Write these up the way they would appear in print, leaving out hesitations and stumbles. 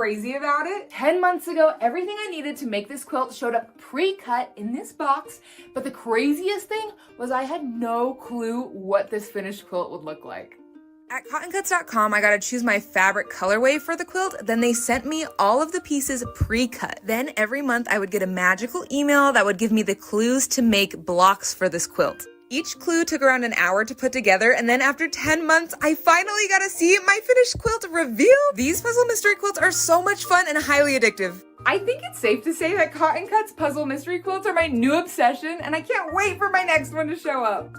crazy about it? 10 months ago, everything I needed to make this quilt showed up pre-cut in this box, but the craziest thing was I had no clue what this finished quilt would look like. At cottoncuts.com, I got to choose my fabric colorway for the quilt. Then they sent me all of the pieces pre-cut. Then every month I would get a magical email that would give me the clues to make blocks for this quilt. Each clue took around an hour to put together, and then after 10 months, I finally got to see my finished quilt revealed. These puzzle mystery quilts are so much fun and highly addictive. I think it's safe to say that Cotton Cuts puzzle mystery quilts are my new obsession, and I can't wait for my next one to show up.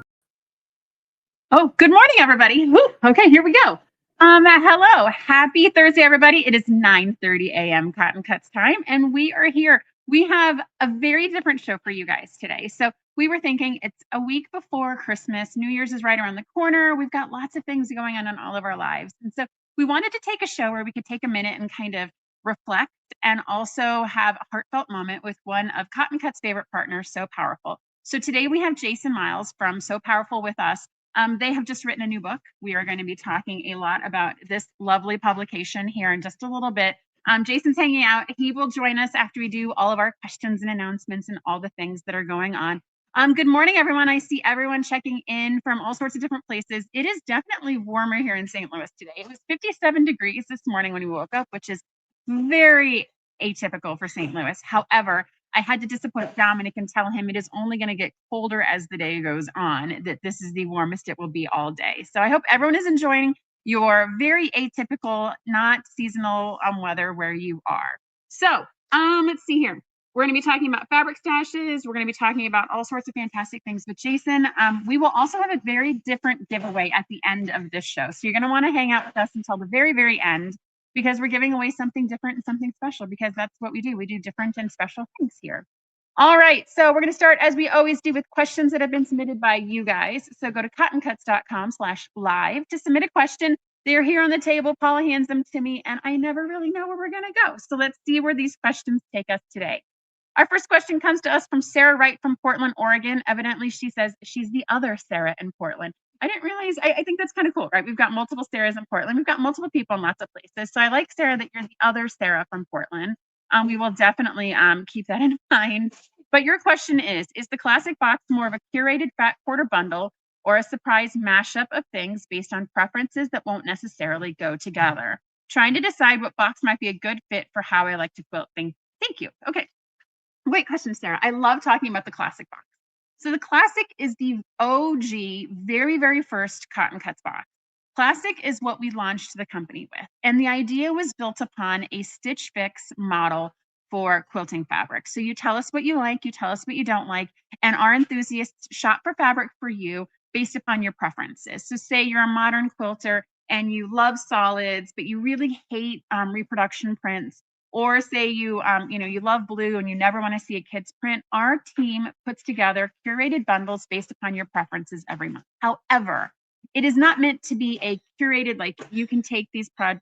Oh, good morning, everybody. Woo, okay, here we go. Hello, happy Thursday, everybody. It is 9:30 a.m. Cotton Cuts time, and we are here. We have a very different show for you guys today. So we were thinking it's a week before Christmas. New Year's is right around the corner. We've got lots of things going on in all of our lives. And so we wanted to take a show where we could take a minute and kind of reflect and also have a heartfelt moment with one of Cotton Cuts' favorite partners, So Powerful. So today we have Jason Miles from So Powerful with us. They have just written a new book. We are going to be talking a lot about this lovely publication here in just a little bit. Jason's hanging out. He will join us after we do all of our questions and announcements and all the things that are going on. Good morning, everyone. I see everyone checking in from all sorts of different places. It is definitely warmer here in St. Louis today. It was 57 degrees this morning when we woke up, which is very atypical for St. Louis. However, I had to disappoint Dominic and tell him it is only going to get colder as the day goes on, that this is the warmest it will be all day. So I hope everyone is enjoying your very atypical, not seasonal weather where you are. So let's see here. We're going to be talking about fabric stashes. We're going to be talking about all sorts of fantastic things with Jason. We will also have a very different giveaway at the end of this show. So you're going to want to hang out with us until the very, very end, because we're giving away something different and something special, because that's what we do. We do different and special things here. All right, so we're going to start, as we always do, with questions that have been submitted by you guys. So go to cottoncuts.com/live to submit a question. They're here on the table. Paula hands them to me, and I never really know where we're going to go. So let's see where these questions take us today. Our first question comes to us from Sarah Wright from Portland, Oregon. Evidently, she says she's the other Sarah in Portland. I didn't realize, I think that's kind of cool, right? We've got multiple Sarahs in Portland. We've got multiple people in lots of places. So I like, Sarah, that you're the other Sarah from Portland. We will definitely keep that in mind. But your question is the classic box more of a curated fat quarter bundle or a surprise mashup of things based on preferences that won't necessarily go together? Trying to decide what box might be a good fit for how I like to quilt. Thank you. Okay. Great question, Sarah. I love talking about the classic box. So the classic is the OG, very, very first Cotton Cuts box. Classic is what we launched the company with. And the idea was built upon a Stitch Fix model for quilting fabric. So you tell us what you like, you tell us what you don't like, and our enthusiasts shop for fabric for you based upon your preferences. So say you're a modern quilter and you love solids, but you really hate reproduction prints. Or say you love blue and you never want to see a kid's print. Our team puts together curated bundles based upon your preferences every month. However, it is not meant to be a curated, like you can take these fat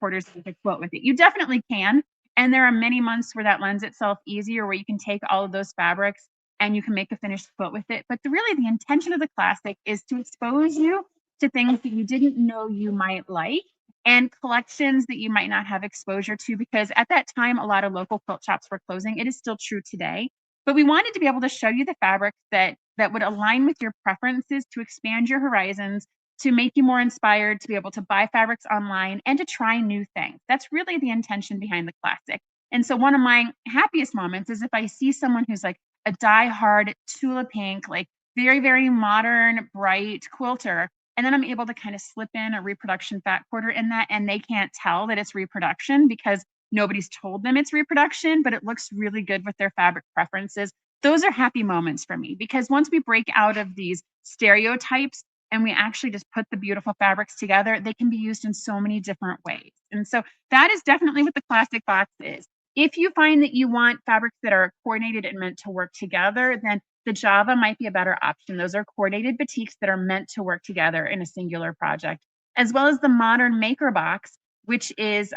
quarters with a quilt with it. You definitely can. And there are many months where that lends itself easier, where you can take all of those fabrics and you can make a finished quilt with it. But really the intention of the classic is to expose you to things that you didn't know you might like, and collections that you might not have exposure to, because at that time, a lot of local quilt shops were closing. It is still true today. But we wanted to be able to show you the fabrics that would align with your preferences, to expand your horizons, to make you more inspired, to be able to buy fabrics online, and to try new things. That's really the intention behind the classic. And so one of my happiest moments is if I see someone who's like a die-hard tulip pink, like very, very modern, bright quilter, and then I'm able to kind of slip in a reproduction fat quarter in that, and they can't tell that it's reproduction because nobody's told them it's reproduction, but it looks really good with their fabric preferences. Those are happy moments for me, because once we break out of these stereotypes and we actually just put the beautiful fabrics together, they can be used in so many different ways. And so that is definitely what the classic box is. If you find that you want fabrics that are coordinated and meant to work together, then the Java might be a better option. Those are coordinated batiks that are meant to work together in a singular project, as well as the modern maker box, which is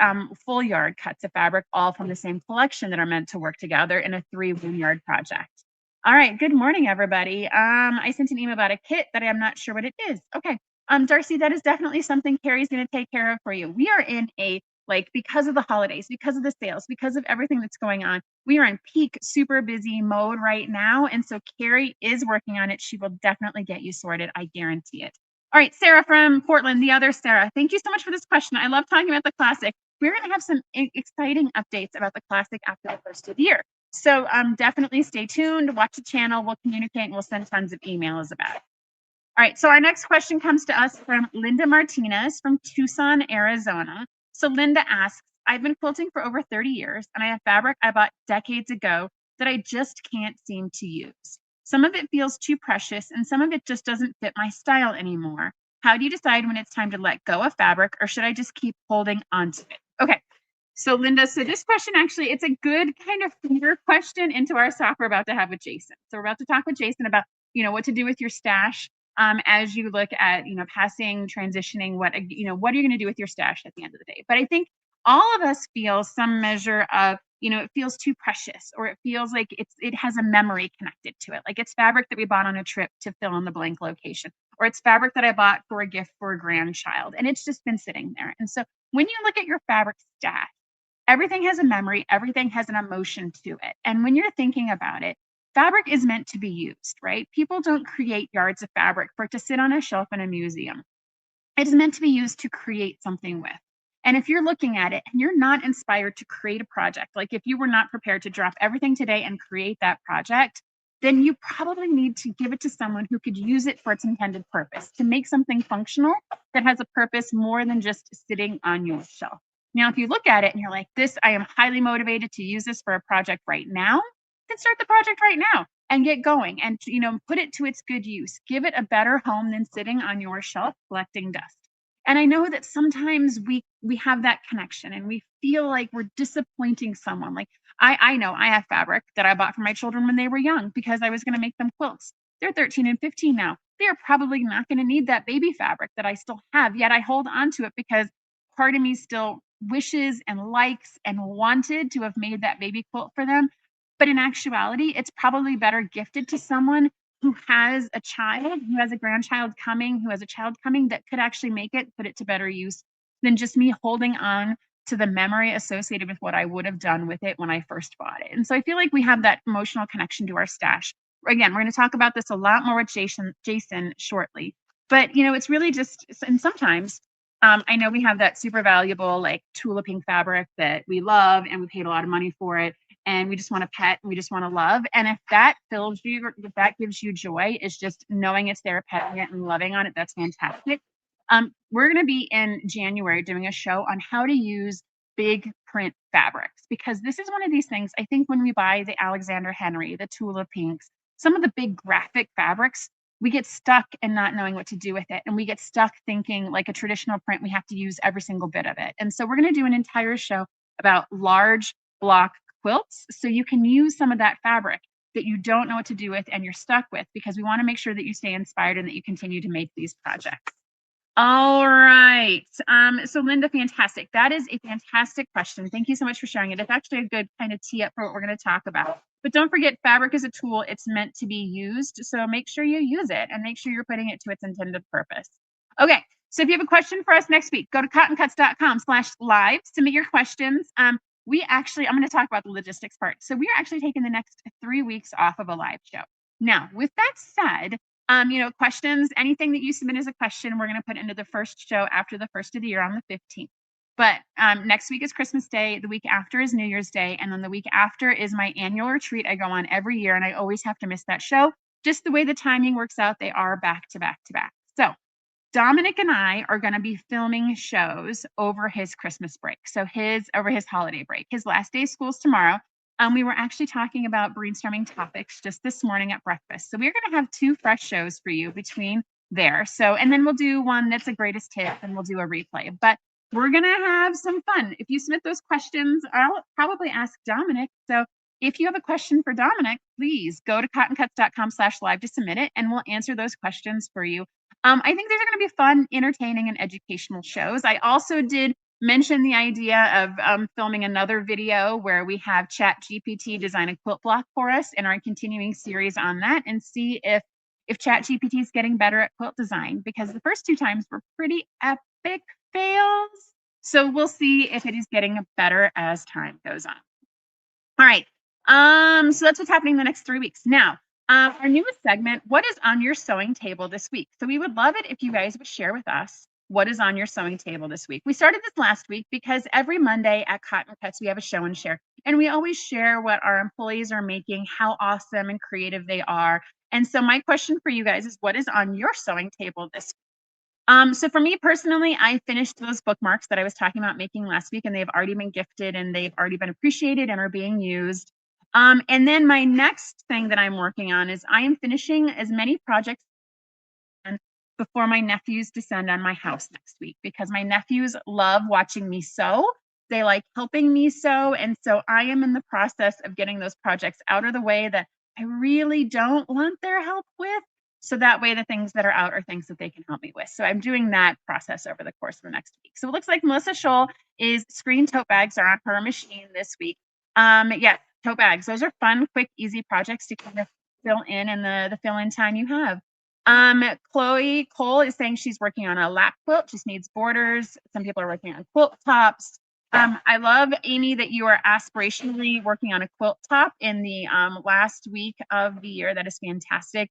full yard cuts of fabric, all from the same collection, that are meant to work together in a 3 yard project. All right, good morning, everybody. I sent an email about a kit that I'm not sure what it is. Okay, Darcy, that is definitely something Carrie's going to take care of for you. We are in a Like, because of the holidays, because of the sales, because of everything that's going on, we are in peak super busy mode right now. And so Carrie is working on it. She will definitely get you sorted. I guarantee it. All right, Sarah from Portland, the other Sarah. Thank you so much for this question. I love talking about the classic. We're going to have some exciting updates about the classic after the first of the year. So definitely stay tuned, watch the channel, we'll communicate, and we'll send tons of emails about it. All right, so our next question comes to us from Linda Martinez from Tucson, Arizona. So Linda asks, I've been quilting for over 30 years, and I have fabric I bought decades ago that I just can't seem to use. Some of it feels too precious, and some of it just doesn't fit my style anymore. How do you decide when it's time to let go of fabric, or should I just keep holding onto it? Okay, so Linda, so this question actually, it's a good kind of feeder question into our talk we're about to have with Jason. So we're about to talk with Jason about, what to do with your stash as you look at, passing, transitioning, what are you going to do with your stash at the end of the day? But I think all of us feel some measure of, it feels too precious, or it feels like it has a memory connected to it. Like it's fabric that we bought on a trip to fill in the blank location, or it's fabric that I bought for a gift for a grandchild, and it's just been sitting there. And so when you look at your fabric stash, everything has a memory, everything has an emotion to it. And when you're thinking about it, fabric is meant to be used, right? People don't create yards of fabric for it to sit on a shelf in a museum. It is meant to be used to create something with. And if you're looking at it and you're not inspired to create a project, like if you were not prepared to drop everything today and create that project, then you probably need to give it to someone who could use it for its intended purpose, to make something functional that has a purpose more than just sitting on your shelf. Now, if you look at it and you're like, I am highly motivated to use this for a project right now, then start the project right now and get going and, put it to its good use. Give it a better home than sitting on your shelf collecting dust. And I know that sometimes we have that connection and we feel like we're disappointing someone. Like I know I have fabric that I bought for my children when they were young because I was going to make them quilts. They're 13 and 15 now. They're probably not going to need that baby fabric that I still have, yet I hold on to it because part of me still wishes and likes and wanted to have made that baby quilt for them. But in actuality, it's probably better gifted to someone who has a child, who has a grandchild coming, who has a child coming that could actually make it, put it to better use than just me holding on to the memory associated with what I would have done with it when I first bought it. And so I feel like we have that emotional connection to our stash. Again, we're going to talk about this a lot more with Jason shortly. But, it's really just, and sometimes I know we have that super valuable like tuliping fabric that we love and we paid a lot of money for it. And we just want to pet and we just want to love. And if that fills you, if that gives you joy, is just knowing it's there, petting it and loving on it, that's fantastic. We're going to be in January doing a show on how to use big print fabrics, because this is one of these things. I think when we buy the Alexander Henry, the Tula Pinks, some of the big graphic fabrics, we get stuck in not knowing what to do with it. And we get stuck thinking like a traditional print, we have to use every single bit of it. And so we're going to do an entire show about large block quilts, so you can use some of that fabric that you don't know what to do with and you're stuck with, because we want to make sure that you stay inspired and that you continue to make these projects. All right. So Linda, fantastic. That is a fantastic question. Thank you so much for sharing it. It's actually a good kind of tee up for what we're going to talk about. But don't forget, fabric is a tool. It's meant to be used. So make sure you use it and make sure you're putting it to its intended purpose. Okay. So if you have a question for us next week, go to cottoncuts.com/live, submit your questions. I'm going to talk about the logistics part. So we are actually taking the next 3 weeks off of a live show. Now, with that said, questions, anything that you submit as a question, we're going to put into the first show after the first of the year on the 15th. But next week is Christmas Day. The week after is New Year's Day. And then the week after is my annual retreat I go on every year. And I always have to miss that show. Just the way the timing works out, they are back to back to back. So Dominic and I are going to be filming shows over his Christmas break. So over his holiday break. His last day of school is tomorrow. We were actually talking about brainstorming topics just this morning at breakfast. So we're going to have 2 fresh shows for you between there. So, and then we'll do one that's a greatest hit and we'll do a replay. But we're going to have some fun. If you submit those questions, I'll probably ask Dominic. So if you have a question for Dominic, please go to cottoncuts.com/live to submit it and we'll answer those questions for you. I think these are going to be fun, entertaining, and educational shows. I also did mention the idea of filming another video where we have ChatGPT design a quilt block for us in our continuing series on that, and see if ChatGPT is getting better at quilt design, because the first 2 times were pretty epic fails. So we'll see if it is getting better as time goes on. All right. So that's what's happening the next 3 weeks. Now, our newest segment, what is on your sewing table this week? So we would love it if you guys would share with us what is on your sewing table this week. We started this last week because every Monday at Cotton Cuts, we have a show and share. And we always share what our employees are making, how awesome and creative they are. And so my question for you guys is, what is on your sewing table this week? So for me personally, I finished those bookmarks that I was talking about making last week, and they've already been gifted and they've already been appreciated and are being used. And then my next thing that I'm working on is I am finishing as many projects before my nephews descend on my house next week, because my nephews love watching me sew. They like helping me sew. And so I am in the process of getting those projects out of the way that I really don't want their help with. So that way the things that are out are things that they can help me with. So I'm doing that process over the course of the next week. So it looks like Melissa Scholl is screen tote bags are on her machine this week. Yeah, tote bags. Those are fun, quick, easy projects to kind of fill in the fill-in time you have. Chloe Cole is saying she's working on a lap quilt, just needs borders. Some people are working on quilt tops. I love, Amy, that you are aspirationally working on a quilt top in the last week of the year. That is fantastic.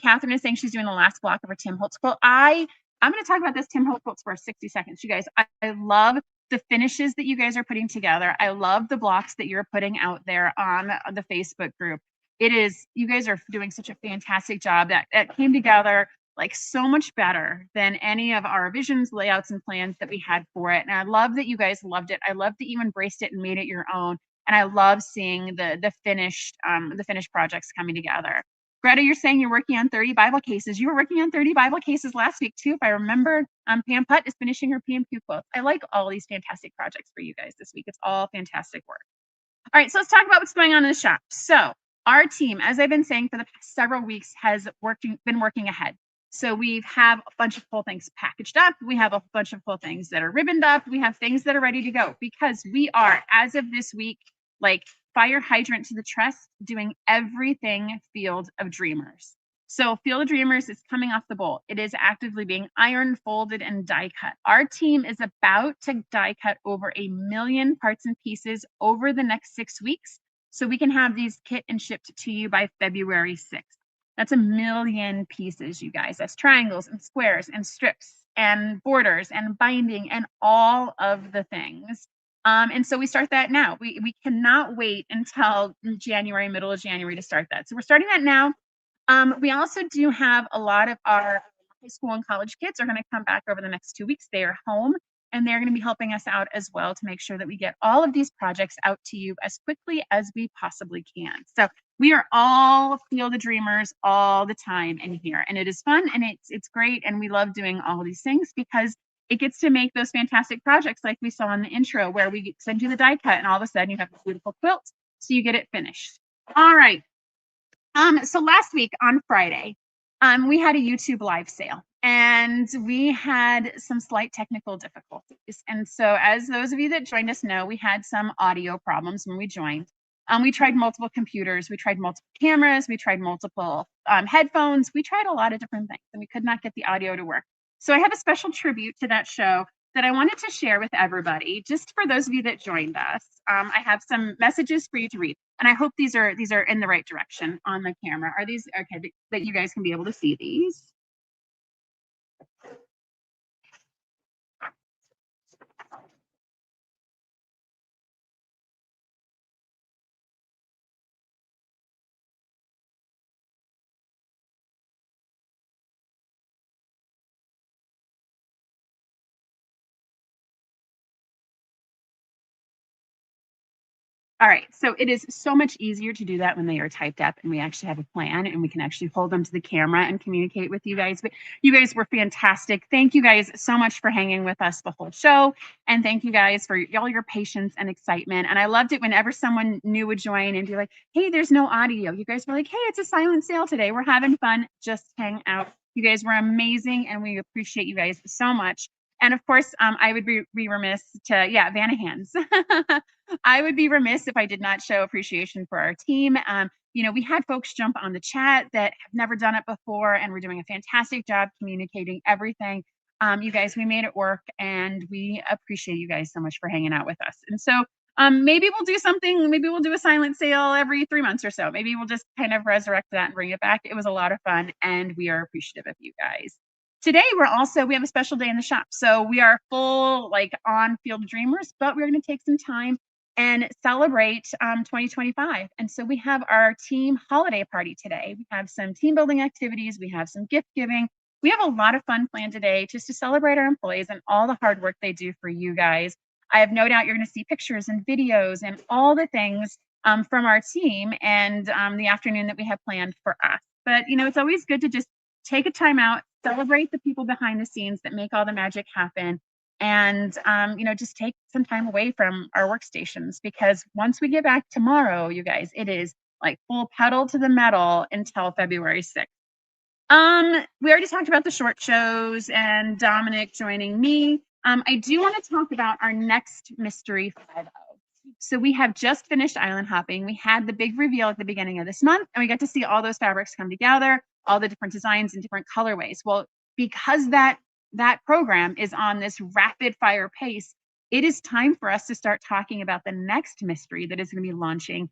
Catherine is saying she's doing the last block of her Tim Holtz quilt. I'm going to talk about this Tim Holtz quilt for 60 seconds. You guys, I love the finishes that you guys are putting together. I love the blocks that you're putting out there on the Facebook group. It is, you guys are doing such a fantastic job. That came together like so much better than any of our visions, layouts, and plans that we had for it. And I love that you guys loved it. I love that you embraced it and made it your own. And I love seeing the finished projects coming together. Greta, you're saying you're working on 30 Bible cases. You were working on 30 Bible cases last week too, if I remember. Pam Putt is finishing her PMQ quote. I like all these fantastic projects for you guys this week. It's all fantastic work. All right, so let's talk about what's going on in the shop. So our team, as I've been saying for the past several weeks, has been working ahead. So we have a bunch of cool things packaged up. We have a bunch of cool things that are ribboned up. We have things that are ready to go, because we are, as of this week, like fire hydrant to the chest, doing everything Field of Dreamers. So Field of Dreamers is coming off the bolt. It is actively being ironed, folded, and die cut. Our team is about to die cut over 1 million parts and pieces over the next 6 weeks, so we can have these kit and shipped to you by February 6th. That's 1 million pieces, you guys. That's triangles and squares and strips and borders and binding and all of the things. And so we start that now. We cannot wait until January, middle of January, to start that. So we're starting that now. We also do have a lot of our high school and college kids are going to come back over the next 2 weeks. They are home, and they're going to be helping us out as well to make sure that we get all of these projects out to you as quickly as we possibly can. So we are all Field of Dreamers all the time in here, and it is fun and it's great, and we love doing all of these things because it gets to make those fantastic projects like we saw in the intro, where we send you the die cut and all of a sudden you have a beautiful quilt, so you get it finished. All right. So last week on Friday, we had a YouTube live sale, and we had some slight technical difficulties. And so, as those of you that joined us know, we had some audio problems when we joined. We tried multiple computers, we tried multiple cameras, we tried multiple headphones, we tried a lot of different things, and we could not get the audio to work. So I have a special tribute to that show that I wanted to share with everybody, just for those of you that joined us. I have some messages for you to read, and I hope these are in the right direction on the camera. Are these okay that you guys can be able to see these? All right, so it is so much easier to do that when they are typed up and we actually have a plan and we can actually hold them to the camera and communicate with you guys. But you guys were fantastic. Thank you guys so much for hanging with us the whole show. And thank you guys for all your patience and excitement. And I loved it whenever someone new would join and be like, hey, there's no audio. You guys were like, hey, it's a silent sale today. We're having fun. Just hang out. You guys were amazing, and we appreciate you guys so much. And of course, I would be remiss to, yeah, Vanahans. I would be remiss if I did not show appreciation for our team. You know, we had folks jump on the chat that have never done it before, and we're doing a fantastic job communicating everything. You guys, we made it work, and we appreciate you guys so much for hanging out with us. And so maybe we'll do something, maybe we'll do a silent sale every 3 months or so. Maybe we'll just kind of resurrect that and bring it back. It was a lot of fun, and we are appreciative of you guys. Today, we have a special day in the shop. So we are full, like, on Field of Dreamers, but we're going to take some time and celebrate 2025. And so we have our team holiday party today. We have some team building activities. We have some gift giving. We have a lot of fun planned today just to celebrate our employees and all the hard work they do for you guys. I have no doubt you're going to see pictures and videos and all the things from our team and the afternoon that we have planned for us. But, it's always good to just take a time out, celebrate the people behind the scenes that make all the magic happen, and, just take some time away from our workstations, because once we get back tomorrow, you guys, it is like full pedal to the metal until February 6th. We already talked about the short shows and Dominic joining me. I do want to talk about our next Mystery 5-0. So we have just finished island hopping. We had the big reveal at the beginning of this month, and we got to see all those fabrics come together, all the different designs and different colorways. Well, because that program is on this rapid fire pace, it is time for us to start talking about the next mystery that is going to be launching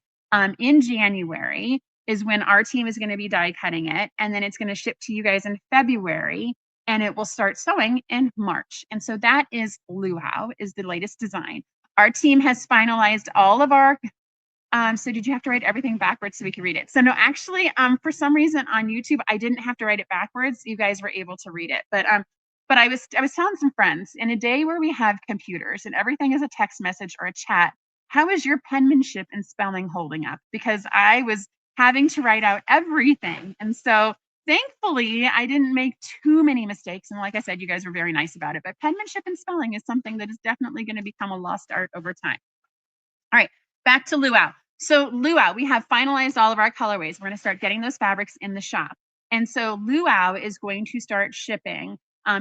in January. Is when our team is going to be die cutting it, and then it's going to ship to you guys in February, and it will start sewing in March. And so that is Luau, is the latest design. Our team has finalized all of our so did you have to write everything backwards so we could read it? So no, actually, for some reason on YouTube, I didn't have to write it backwards. You guys were able to read it. But I was telling some friends, in a day where we have computers and everything is a text message or a chat, how is your penmanship and spelling holding up? Because I was having to write out everything. And so thankfully, I didn't make too many mistakes. And like I said, you guys were very nice about it. But penmanship and spelling is something that is definitely going to become a lost art over time. All right, back to Luau. So Luau, we have finalized all of our colorways. We're going to start getting those fabrics in the shop. And so Luau is going to start shipping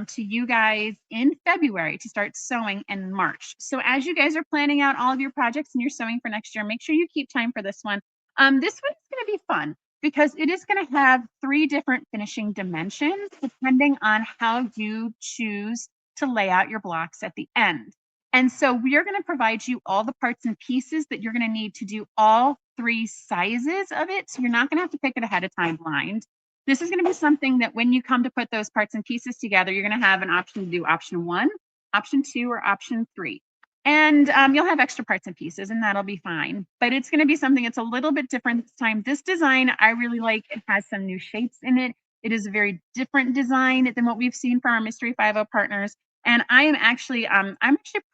to you guys in February to start sewing in March. So as you guys are planning out all of your projects and you're sewing for next year, make sure you keep time for this one. This one's going to be fun because it is going to have 3 different finishing dimensions depending on how you choose to lay out your blocks at the end. And so we are going to provide you all the parts and pieces that you're going to need to do all 3 sizes of it. So you're not going to have to pick it ahead of time blind. This is going to be something that when you come to put those parts and pieces together, you're going to have an option to do option 1, option 2, or option 3. And you'll have extra parts and pieces, and that'll be fine. But it's going to be something that's a little bit different this time. This design, I really like. It has some new shapes in it. It is a very different design than what we've seen from our Mystery 5-0 partners. And I'm actually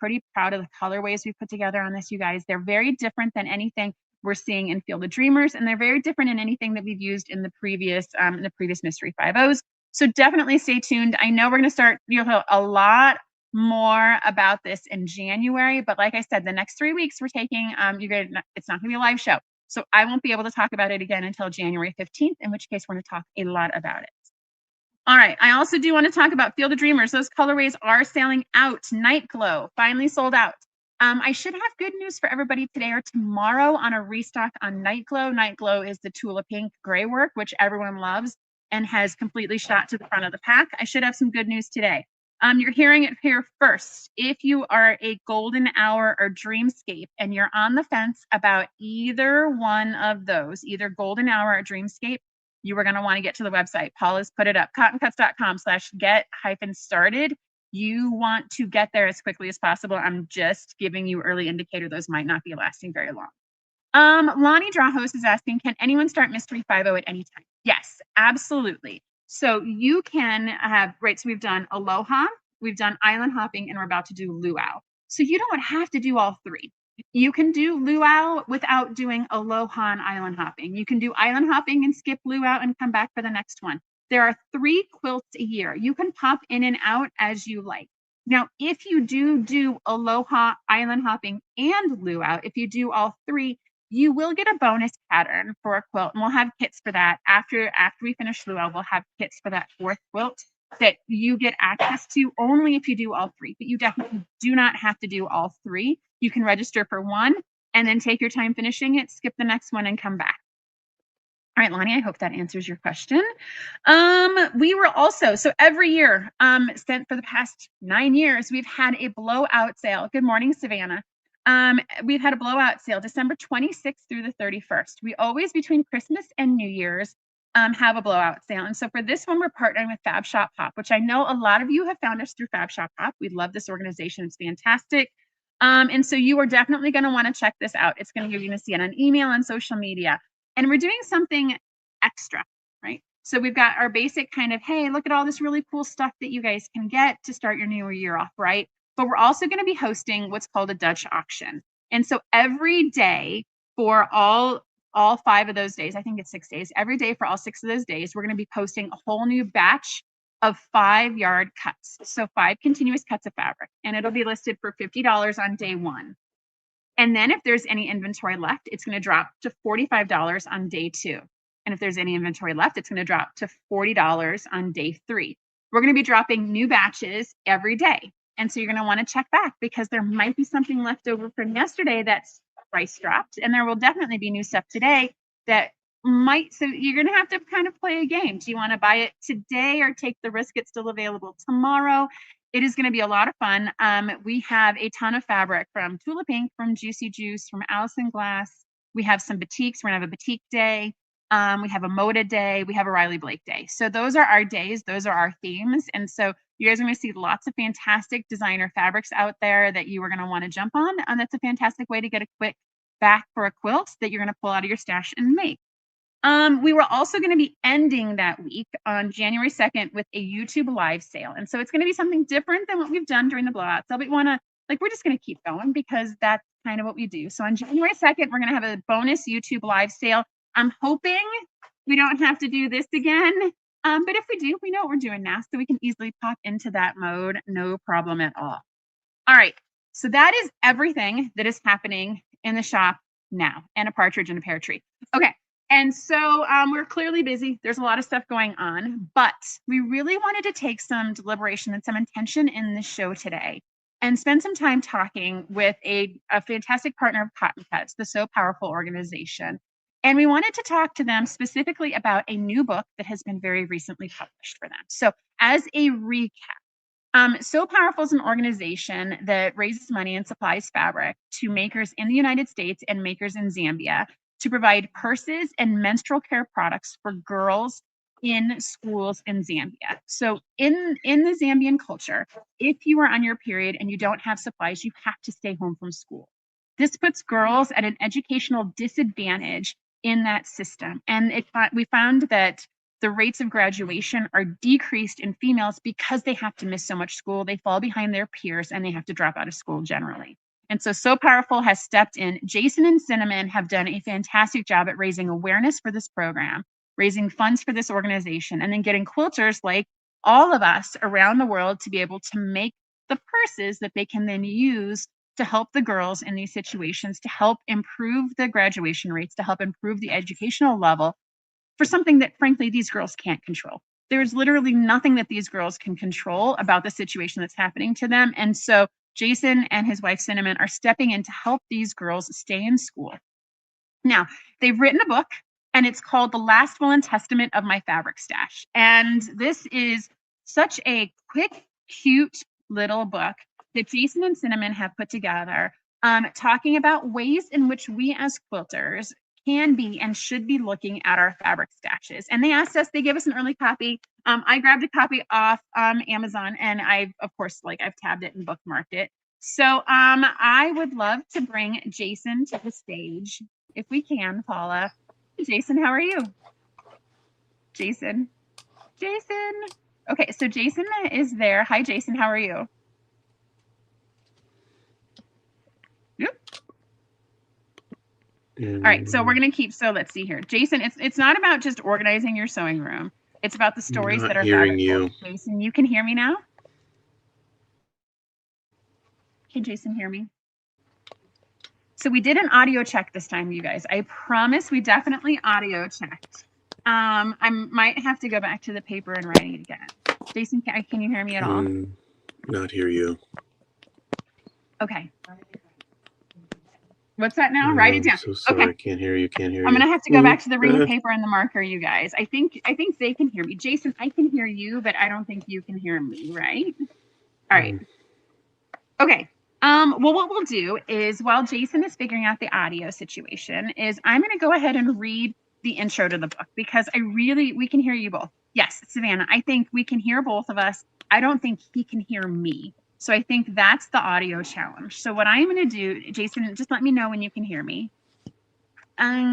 pretty proud of the colorways we put together on this, you guys. They're very different than anything we're seeing in Field of Dreamers, and they're very different in anything that we've used in the previous Mystery 5-0s. So definitely stay tuned. I know we're going to start a lot more about this in January, but like I said, the next 3 weeks we're taking it's not going to be a live show, so I won't be able to talk about it again until January 15th, in which case we're going to talk a lot about it. All right, I also do want to talk about Field of Dreamers. Those colorways are selling out. Night Glow finally sold out. I should have good news for everybody today or tomorrow on a restock on Night Glow. Night Glow is the Tula Pink gray work, which everyone loves and has completely shot to the front of the pack. I should have some good news today. You're hearing it here first. If you are a Golden Hour or Dreamscape and you're on the fence about either one of those, either Golden Hour or Dreamscape, you are going to want to get to the website. Paul has put it up, cottoncuts.com/get-started. You want to get there as quickly as possible. I'm just giving you early indicator. Those might not be lasting very long. Lonnie Drahos is asking, can anyone start Mystery 5-0 at any time? Yes, absolutely. So you can have, so we've done Aloha, we've done Island Hopping, and we're about to do Luau. So you don't have to do all 3. You can do Luau without doing Aloha and Island Hopping. You can do Island Hopping and skip Luau and come back for the next one. There are 3 quilts a year. You can pop in and out as you like. Now, if you do Aloha, Island Hopping, and Luau, if you do all 3, you will get a bonus pattern for a quilt, and we'll have kits for that. After we finish Luau, we'll have kits for that 4th quilt that you get access to only if you do all 3. But you definitely do not have to do all 3. You can register for 1 and then take your time finishing it, skip the next one, and come back. All right, Lonnie, I hope that answers your question. We were also, so every year, for the past 9 years, we've had a blowout sale. Good morning, Savannah. We've had a blowout sale December 26th through the 31st. We always, between Christmas and New Year's, have a blowout sale. And so for this one, we're partnering with Fab Shop Pop, which I know a lot of you have found us through Fab Shop Pop. We love this organization. It's fantastic. And so you are definitely going to want to check this out. You're going to see it on email and social media. And we're doing something extra, right? So we've got our basic kind of, hey, look at all this really cool stuff that you guys can get to start your new year off, right? But we're also going to be hosting what's called a Dutch auction. And so every day for all 5 of those days, I think it's 6 days, every day for all 6 of those days, we're going to be posting a whole new batch of 5-yard cuts. So 5 continuous cuts of fabric, and it'll be listed for $50 on day 1. And then if there's any inventory left, it's going to drop to $45 on day 2. And if there's any inventory left, it's going to drop to $40 on day 3. We're going to be dropping new batches every day. And so you're going to want to check back because there might be something left over from yesterday that's price dropped. And there will definitely be new stuff today that might, so you're going to have to kind of play a game. Do you want to buy it today or take the risk it's still available tomorrow? It is going to be a lot of fun. We have a ton of fabric from Tula Pink, from Juicy Juice, from Allison Glass. We have some batiks. We're going to have a batik day. We have a Moda day. We have a Riley Blake day. So those are our days. Those are our themes. And so you guys are going to see lots of fantastic designer fabrics out there that you are going to want to jump on. And that's a fantastic way to get a quick back for a quilt that you're going to pull out of your stash and make. We were also going to be ending that week on January 2nd with a YouTube live sale. And so it's going to be something different than what we've done during the blowout. So we're just going to keep going because that's kind of what we do. So on January 2nd, we're going to have a bonus YouTube live sale. I'm hoping we don't have to do this again. But if we do, we know what we're doing now, so we can easily pop into that mode. No problem at all. All right. So that is everything that is happening in the shop now, and a partridge in a pear tree. Okay. And so we're clearly busy. There's a lot of stuff going on, but we really wanted to take some deliberation and some intention in the show today and spend some time talking with a fantastic partner of Cotton Cuts, the So Powerful organization. And we wanted to talk to them specifically about a new book that has been very recently published for them. So as a recap, So Powerful is an organization that raises money and supplies fabric to makers in the United States and makers in Zambia to provide purses and menstrual care products for girls in schools in Zambia. So in the Zambian culture, if you are on your period and you don't have supplies, you have to stay home from school. This puts girls at an educational disadvantage in that system. And we found that the rates of graduation are decreased in females because they have to miss so much school. They fall behind their peers and they have to drop out of school generally. And so Powerful has stepped in. Jason and Cinnamon have done a fantastic job at raising awareness for this program, raising funds for this organization, and then getting quilters like all of us around the world to be able to make the purses that they can then use to help the girls in these situations, to help improve the graduation rates, to help improve the educational level for something that, frankly, these girls can't control. There's literally nothing that these girls can control about the situation that's happening to them. And so Jason and his wife Cinnamon are stepping in to help these girls stay in school. Now, they've written a book, and it's called The Last Will and Testament of My Fabric Stash. And this is such a quick, cute little book that Jason and Cinnamon have put together, talking about ways in which we as quilters can be and should be looking at our fabric stashes. And they asked us, they gave us an early copy. I grabbed a copy off Amazon, and I've tabbed it and bookmarked it. So I would love to bring Jason to the stage if we can, Paula. Jason, how are you? Jason. Okay, so Jason is there. Hi, Jason, how are you? Yep. All right, so we're gonna keep. So let's see here, Jason. It's not about just organizing your sewing room. It's about the stories that are hearing you. Jason, you can hear me now. Can Jason hear me? So we did an audio check this time, you guys. I promise we definitely audio checked. I might have to go back to the paper and writing it again. Jason, can you hear me at all? Not hear you. Okay. What's that now? Write it I'm down. so sorry. Okay. Can't hear you. Can't hear I'm you. gonna have to go back to the ream paper and the marker, you guys. I think they can hear me. Jason, I can hear you, but I don't think you can hear me, right? All right. Okay. Well, what we'll do is while Jason is figuring out the audio situation, is I'm gonna go ahead and read the intro to the book because we can hear you both. Yes, Savannah, I think we can hear both of us. I don't think he can hear me. So I think that's the audio challenge. So what I'm gonna do, Jason, just let me know when you can hear me.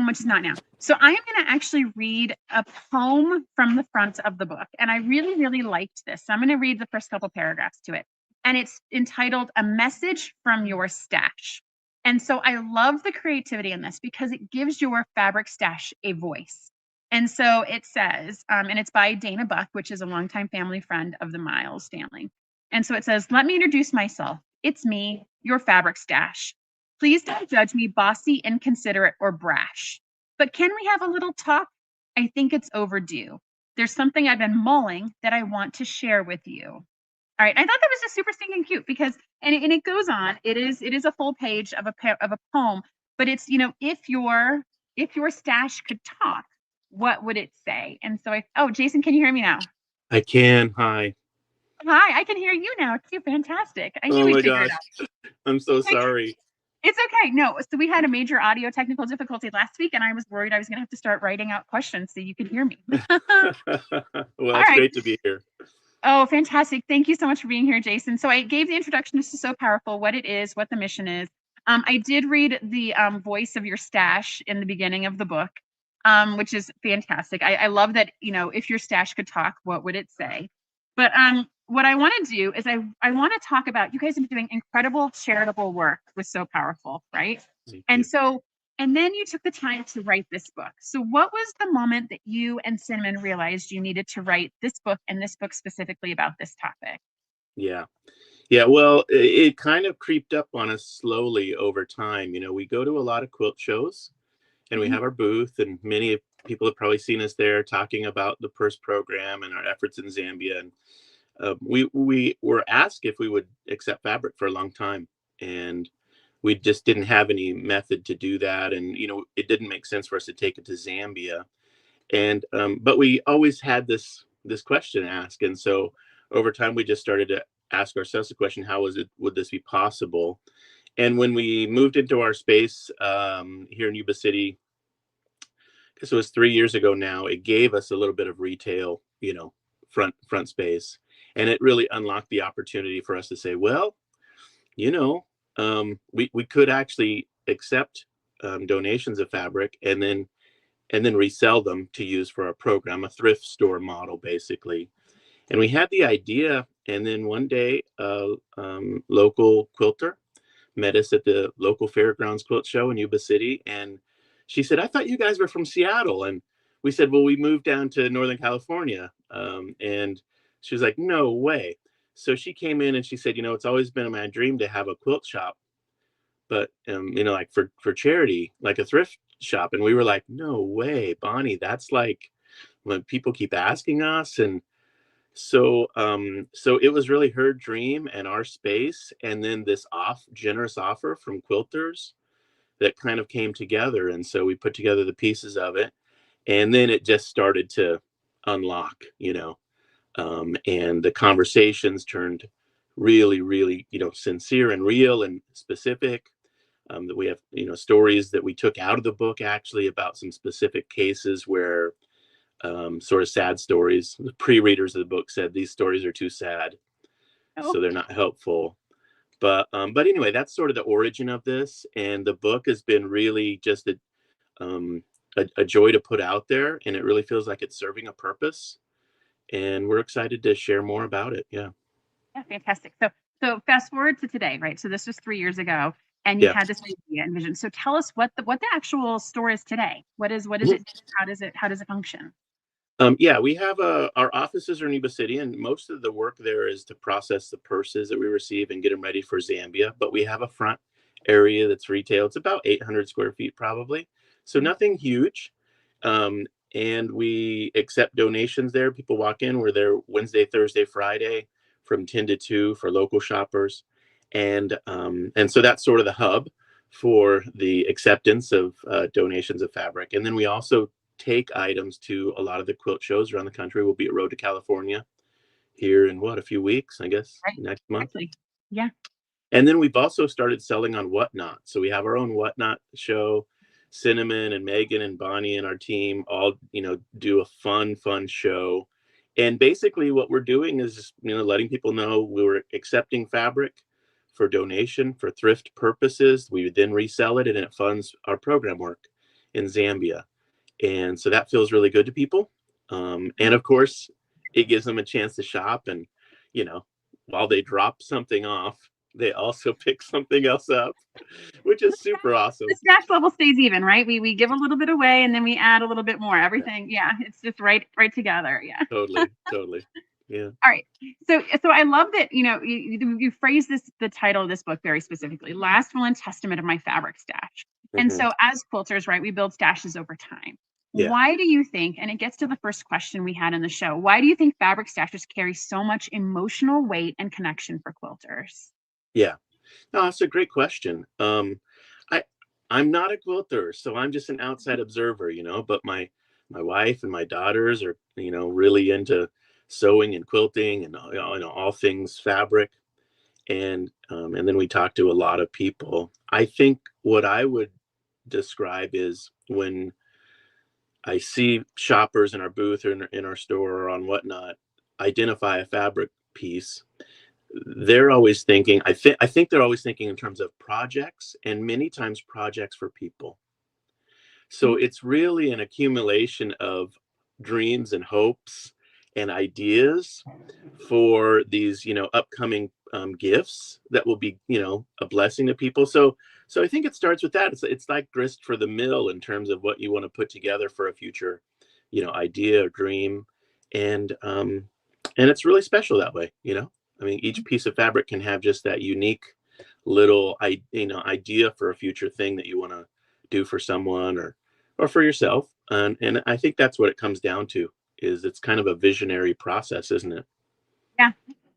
Which is not now. So I'm going to actually read a poem from the front of the book. And I really, really liked this. So I'm going to read the first couple paragraphs to it. And it's entitled A Message from Your Stash. And so I love the creativity in this because it gives your fabric stash a voice. And so it says, and it's by Dana Buck, which is a longtime family friend of the Miles family. And so it says, let me introduce myself. It's me, your fabric stash. Please don't judge me bossy, inconsiderate, or brash. But can we have a little talk? I think it's overdue. There's something I've been mulling that I want to share with you. All right, I thought that was just super stinking cute because, and it goes on. It is a full page of a poem, but it's if your stash could talk, what would it say? And so Jason, can you hear me now? I can. Hi. Hi, I can hear you now. It's fantastic. I knew Oh we'd my figure it gosh. out. I'm so sorry. It's okay. No, so we had a major audio technical difficulty last week, and I was worried I was going to have to start writing out questions so you could hear me. Well, All it's right. great to be here. Oh, fantastic. Thank you so much for being here, Jason. So I gave the introduction. This is so powerful, what it is, what the mission is. I did read the voice of your stash in the beginning of the book, which is fantastic. I love that, if your stash could talk, what would it say? But what I want to do is I want to talk about, you guys have been doing incredible charitable work with So Powerful, right? Thank And you. so, and then you took the time to write this book. So what was the moment that you and Cinnamon realized you needed to write this book, and this book specifically about this topic? Yeah. Yeah. Well, it kind of creeped up on us slowly over time. We go to a lot of quilt shows and we Mhm. have our booth, and many people have probably seen us there talking about the PERS program and our efforts in Zambia. And we were asked if we would accept fabric for a long time, and we just didn't have any method to do that. And it didn't make sense for us to take it to Zambia. And but we always had this question asked, and so over time we just started to ask ourselves the question: how would this be possible? And when we moved into our space here in Yuba City, because it was 3 years ago now, it gave us a little bit of retail, front space, and it really unlocked the opportunity for us to say, well, you know, we could actually accept donations of fabric and then resell them to use for our program, a thrift store model, basically. And we had the idea, and then one day, a local quilter met us at the local fairgrounds quilt show in Yuba City, and she said, "I thought you guys were from Seattle." And we said, "Well, we moved down to Northern California." And she was like, "No way." So she came in and she said, "It's always been my dream to have a quilt shop, but like for charity, like a thrift shop." And we were like, "No way, Bonnie, that's like when people keep asking us." And so it was really her dream and our space, and then this generous offer from quilters that kind of came together. And so we put together the pieces of it, and then it just started to unlock, and the conversations turned really, really, sincere and real and specific. That we have, stories that we took out of the book actually about some specific cases where sort of sad stories. The pre-readers of the book said these stories are too sad, Oh, so they're not helpful. But anyway, that's sort of the origin of this, and the book has been really just um, a joy to put out there, and it really feels like it's serving a purpose. And we're excited to share more about it. Yeah. yeah, fantastic. So fast forward to today, right? So this was 3 years ago, and you Yeah. had this idea and vision. So tell us what the actual store is today. What is it? How does it function? Yeah, we have our offices are in Yuba City, and most of the work there is to process the purses that we receive and get them ready for Zambia. But we have a front area that's retail. It's about 800 square feet, probably. So Mhm. nothing huge. And we accept donations there. People walk in. We're there Wednesday, Thursday, Friday from 10 to 2 for local shoppers. And so that's sort of the hub. for the acceptance of donations of fabric. And then we also take items to a lot of the quilt shows around the country. We'll be at Road to California here in a few weeks, I guess, Right. next month. Exactly. Yeah. And then we've also started selling on Whatnot. So we have our own Whatnot show. Cinnamon and Megan and Bonnie and our team all, do a fun show. And basically what we're doing is, letting people know we're accepting fabric for donation for thrift purposes. We then resell it and it funds our program work in Zambia. And so that feels really good to people. And of course, it gives them a chance to shop. And, while they drop something off, they also pick something else up, which is super awesome. The stash level stays even, right? We give a little bit away and then we add a little bit more. Everything, yeah, it's just right together. Yeah. Totally. Yeah. All right. So I love that, you phrase the title of this book very specifically, Last Will and Testament of My Fabric Stash. And so as quilters, right, we build stashes over time. Yeah. Why do you think, and it gets to the first question we had in the show, why do you think fabric stashes carry so much emotional weight and connection for quilters? Yeah. No, that's a great question. I'm not a quilter, so I'm just an outside observer, but my wife and my daughters are, really into sewing and quilting and all things fabric. And then we talk to a lot of people. I think what I would describe is when I see shoppers in our booth or in our store or on Whatnot identify a fabric piece, they're always thinking, I think they're always thinking in terms of projects, and many times projects for people. So it's really an accumulation of dreams and hopes and ideas for these, upcoming gifts that will be, a blessing to people. So I think it starts with that. It's like grist for the mill in terms of what you want to put together for a future, idea or dream, and it's really special that way. I mean, each piece of fabric can have just that unique little, idea for a future thing that you want to do for someone or for yourself. And I think that's what it comes down to, is it's kind of a visionary process, isn't it? Yeah,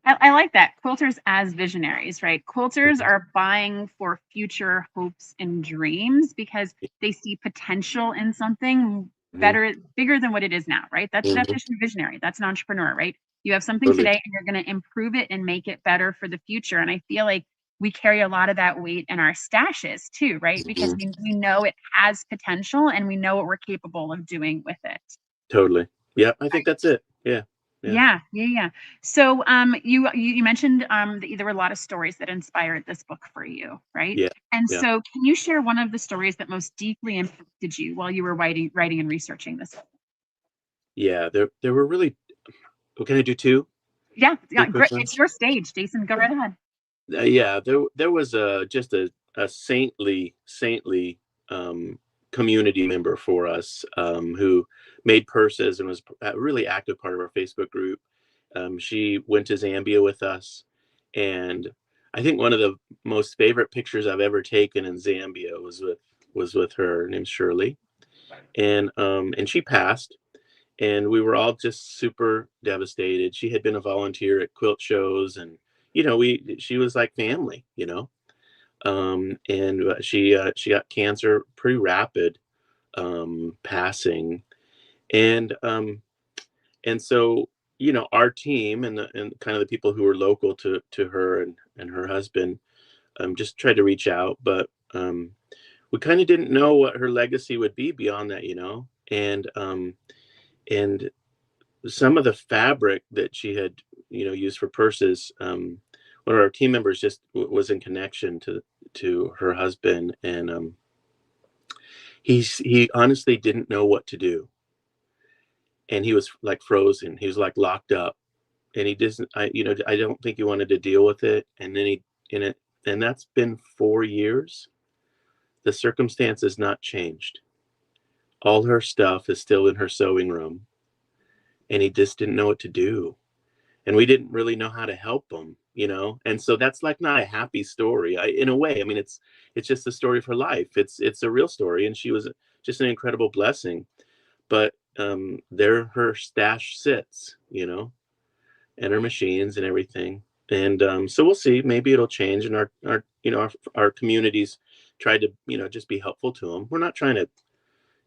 I like that. Quilters as visionaries, right? Quilters are buying for future hopes and dreams because they see potential in something better, bigger than what it is now, right? That's the definition of visionary. That's an entrepreneur, right? You have something Totally. today and you're going to improve it and make it better for the future. And I feel like we carry a lot of that weight in our stashes too, right? Because we know it has potential and we know what we're capable of doing with it. Totally. Yeah, I think that's it. Yeah. Yeah. So, you mentioned that there were a lot of stories that inspired this book for you, right? Yeah. And Yeah. so, can you share one of the stories that most deeply impacted you while you were writing and researching this? Yeah. There were really. Oh, can I do two? Yeah, Two quick great. ones? It's your stage, Jason. Go right ahead. Yeah. There was just a saintly community member for us, who made purses and was a really active part of our Facebook group. She went to Zambia with us, and I think one of the most favorite pictures I've ever taken in Zambia was with her. Her name's Shirley, and she passed, and we were all just super devastated. She had been a volunteer at quilt shows, and she was like family, and she got cancer, pretty rapid passing, and so our team and kind of the people who were local to her and her husband just tried to reach out, but we kind of didn't know what her legacy would be beyond that, and some of the fabric that she had used for purses, one of our team members just was in connection to her husband, and he honestly didn't know what to do, and he was like frozen. He was like locked up, and he doesn't. I don't think he wanted to deal with it. And then and that's been 4 years. The circumstance has not changed. All her stuff is still in her sewing room, and he just didn't know what to do, and we didn't really know how to help him. And so that's like not a happy story. In a way, I mean, it's just a story of her life. It's a real story, and she was just an incredible blessing. But there her stash sits, and her machines and everything. And so we'll see. Maybe it'll change, and our community's tried to, just be helpful to them. We're not trying to,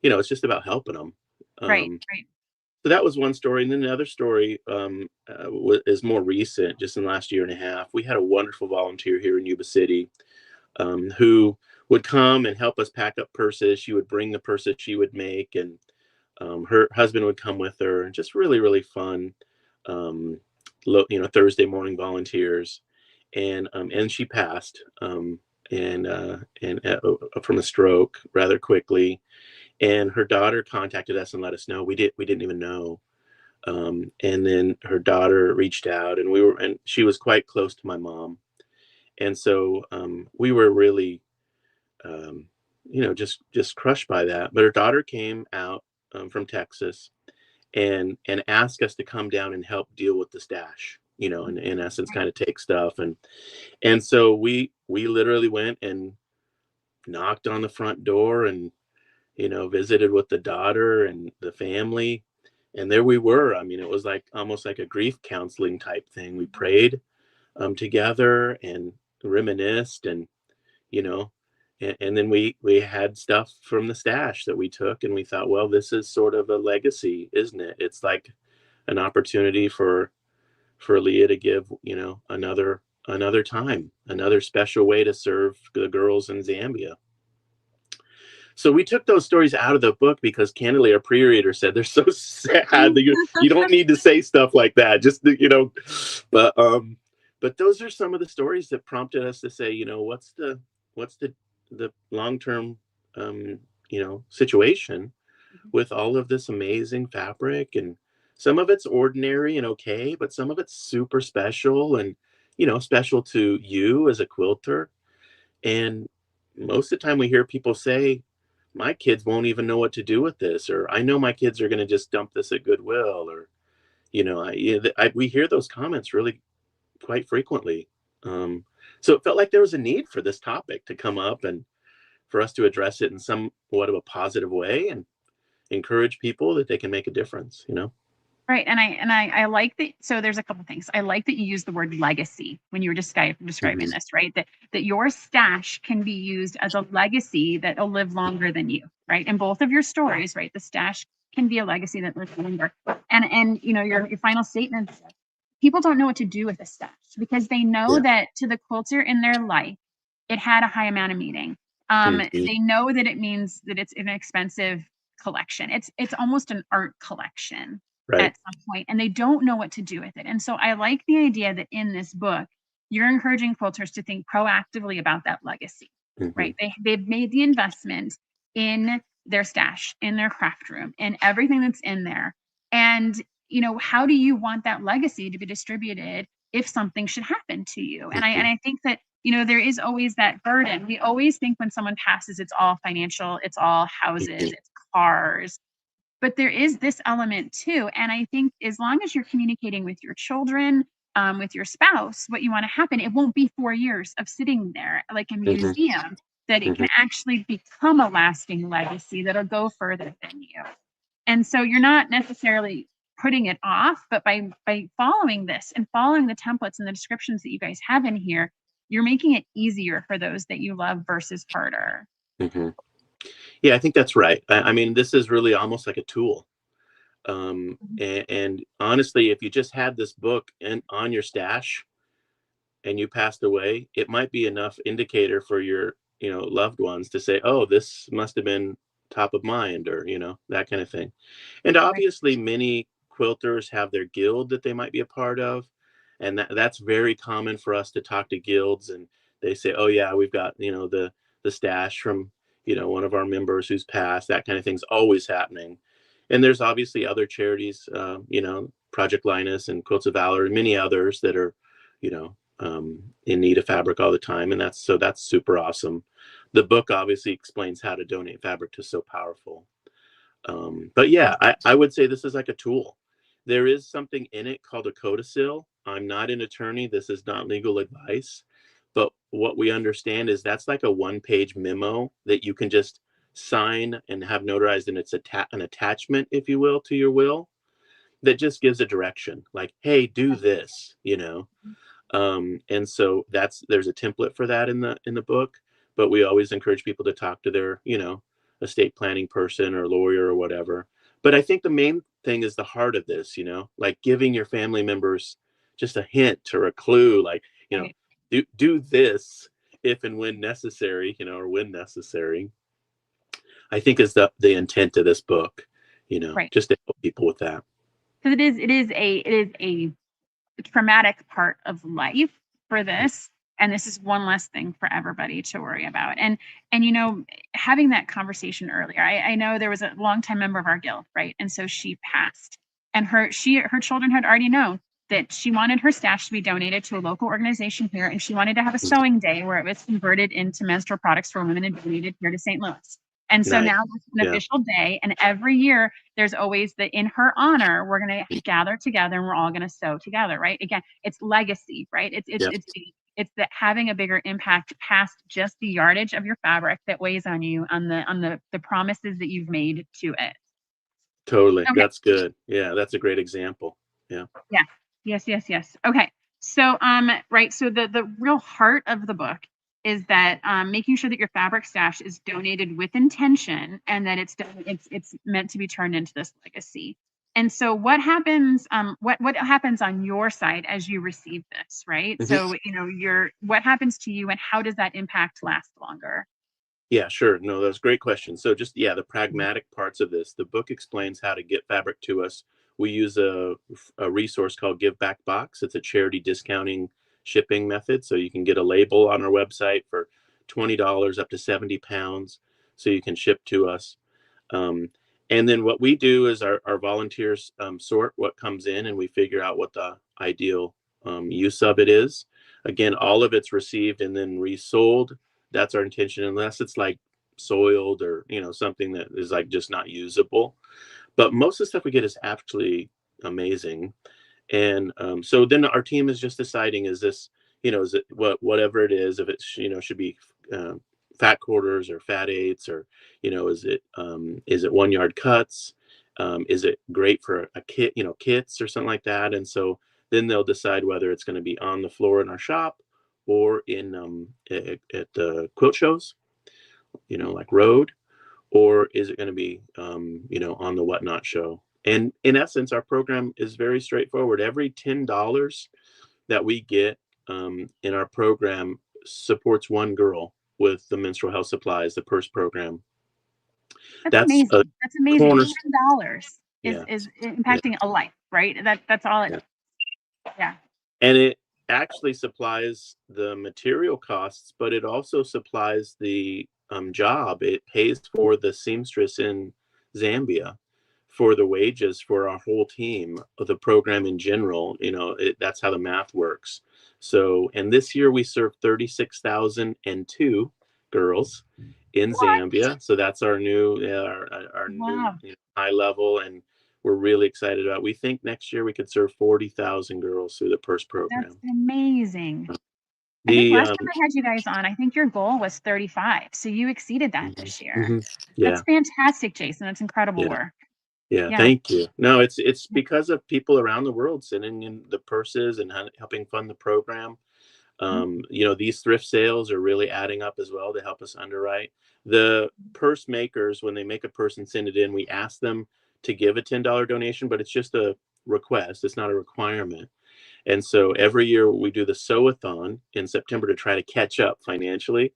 it's just about helping them. Right. Right. So that was one story. And then the other story is more recent, just in the last year and a half. We had a wonderful volunteer here in Yuba City who would come and help us pack up purses. She would bring the purses she would make, and her husband would come with her, and just really, really fun, Thursday morning volunteers. And she passed, from a stroke rather quickly. And her daughter contacted us and let us know. We didn't even know. And then her daughter reached out, and she was quite close to my mom. And so we were really, just crushed by that. But her daughter came out from Texas and asked us to come down and help deal with the stash, and in essence, kind of take stuff. And so we literally went and knocked on the front door and, visited with the daughter and the family. And there we were. I mean, it was like almost like a grief counseling type thing. We prayed together and reminisced, and, and then we had stuff from the stash that we took, and we thought, well, this is sort of a legacy, isn't it? It's like an opportunity for Leah to give, another time, another special way to serve the girls in Zambia. So we took those stories out of the book because, candidly, our pre-reader said they're so sad that you don't need to say stuff like that. Just, but those are some of the stories that prompted us to say, what's the long-term, situation with all of this amazing fabric. And some of it's ordinary and okay, but some of it's super special and, special to you as a quilter. And most of the time we hear people say, my kids won't even know what to do with this, or I know my kids are going to just dump this at Goodwill, or, we hear those comments really quite frequently. So it felt like there was a need for this topic to come up and for us to address it in somewhat of a positive way and encourage people that they can make a difference, Right. And I like that. So there's a couple things. I like that you use the word legacy when you were describing this, right? That your stash can be used as a legacy that'll live longer than you, right? In both of your stories, right? The stash can be a legacy that lives longer. And your final statement, people don't know what to do with a stash because they know that to the quilter in their life, it had a high amount of meaning. They know that it means that it's an expensive collection. It's almost an art collection. Right. At some point, and they don't know what to do with it. And so I like the idea that in this book, you're encouraging quilters to think proactively about that legacy, right? They've made the investment in their stash, in their craft room, and everything that's in there. And, how do you want that legacy to be distributed if something should happen to you? And I think that, there is always that burden. We always think when someone passes, it's all financial, it's all houses, it's cars. But there is this element too. And I think as long as you're communicating with your children, with your spouse, what you want to happen, it won't be 4 years of sitting there like a museum, that it can actually become a lasting legacy that'll go further than you. And so you're not necessarily putting it off, but by following this and following the templates and the descriptions that you guys have in here, you're making it easier for those that you love versus harder. Yeah, I think that's right. I mean, this is really almost like a tool. And honestly, if you just had this book on your stash and you passed away, it might be enough indicator for your, loved ones to say, oh, this must have been top of mind, or, that kind of thing. And obviously many quilters have their guild that they might be a part of. And that's very common for us to talk to guilds, and they say, oh yeah, we've got, the stash from, one of our members who's passed. That kind of thing's always happening. And there's obviously other charities, Project Linus and Quilts of Valor and many others that are, in need of fabric all the time. And that's super awesome. The book obviously explains how to donate fabric to So Powerful. But yeah, I would say this is like a tool. There is something in it called a codicil. I'm not an attorney. This is not legal advice. But what we understand is that's like a one-page memo that you can just sign and have notarized, and it's an attachment, if you will, to your will that just gives a direction, like, hey, do this, And so there's a template for that in the book. but we always encourage people to talk to their, estate planning person or lawyer or whatever. But I think the main thing is the heart of this, like giving your family members just a hint or a clue, like, Right. do this if and when necessary, or when necessary. I think is the intent of this book, Right. just to help people with that. Because it is a traumatic part of life for this, and this is one less thing for everybody to worry about. And having that conversation earlier, I know there was a longtime member of our guild, right? And so she passed, and her children had already known that she wanted her stash to be donated to a local organization here, and she wanted to have a sewing day where it was converted into menstrual products for women and donated here to St. Louis. And so Nice. now it's an Yeah. official day, and every year there's always in her honor, we're going to gather together and we're all going to sew together, right? Again, it's legacy, right? It's that having a bigger impact past just the yardage of your fabric that weighs on you, on the promises that you've made to it. Totally. Okay. That's good. Yeah, that's a great example. Yeah. Yeah. Yes. Okay. So right. So the real heart of the book is that making sure that your fabric stash is donated with intention, and that it's meant to be turned into this legacy. And so what happens what happens on your side as you receive this, right? Mhm. So what happens to you, and how does that impact last longer? Yeah, sure. No, that's a great question. So just, the pragmatic parts of this, the book explains how to get fabric to us. We use a resource called Give Back Box. It's a charity discounting shipping method. So you can get a label on our website for $20 up to 70 pounds. So you can ship to us. And then what we do is our volunteers sort what comes in, and we figure out what the ideal use of it is. Again, all of it's received and then resold. That's our intention, unless it's like soiled or something that is like just not usable. But most of the stuff we get is actually amazing. And so then our team is just deciding, is this, is it whatever it is, if it's, should be uh, fat quarters or fat eighths, or, is it 1 yard cuts? Is it great for a kit, kits or something like that? And so then they'll decide whether it's going to be on the floor in our shop or in at the quilt shows, like Road, or is it going to be, on the Whatnot show? And in essence, our program is very straightforward. Every $10 that we get in our program supports one girl with the menstrual health supplies, the purse program. That's That's a amazing. That's amazing. corner. $10 Yeah, is yeah, impacting a life, right? That's all it. yeah. Yeah. And it actually supplies the material costs, but it also supplies the job. It pays for the seamstress in Zambia, for the wages for our whole team, the program in general. That's how the math works. So, and this year we served 36,002 girls in What? Zambia. So that's our new, our new Wow. high level, and we're really excited about. We think next year we could serve 40,000 girls through the PERS That's program. amazing. I think The last time I had you guys on, I think your goal was 35. So you exceeded that this year. That's yeah, fantastic, Jason. That's incredible yeah, work. yeah. Yeah. Thank you. No, it's because of people around the world sending in the purses and helping fund the program. These thrift sales are really adding up as well to help us underwrite. The purse makers, when they make a purse and send it in, we ask them to give a $10 donation, but it's just a request. It's not a requirement. And so every year we do the sew-a-thon in September to try to catch up financially.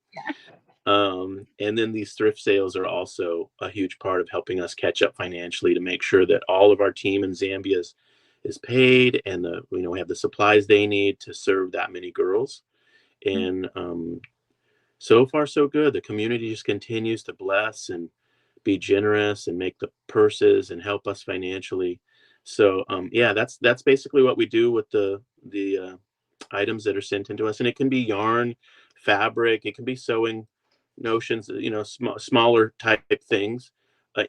And then these thrift sales are also a huge part of helping us catch up financially, to make sure that all of our team in Zambia is paid, and we have the supplies they need to serve that many girls. And so far so good. The community just continues to bless and be generous and make the purses and help us financially. So that's basically what we do with the items that are sent into us. And it can be yarn, fabric, it can be sewing notions, smaller type things.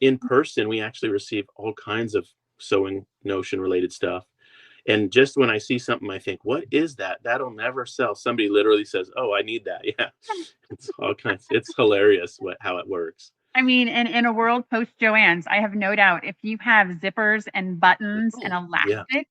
In person, we actually receive all kinds of sewing notion related stuff. And just when I see something, I think, what is that? That'll never sell. Somebody literally says, oh, I need that. Yeah. It's all kinds. It's hilarious how it works. I mean, in a world post Joanne's, I have no doubt if you have zippers and buttons and Yeah. elastic,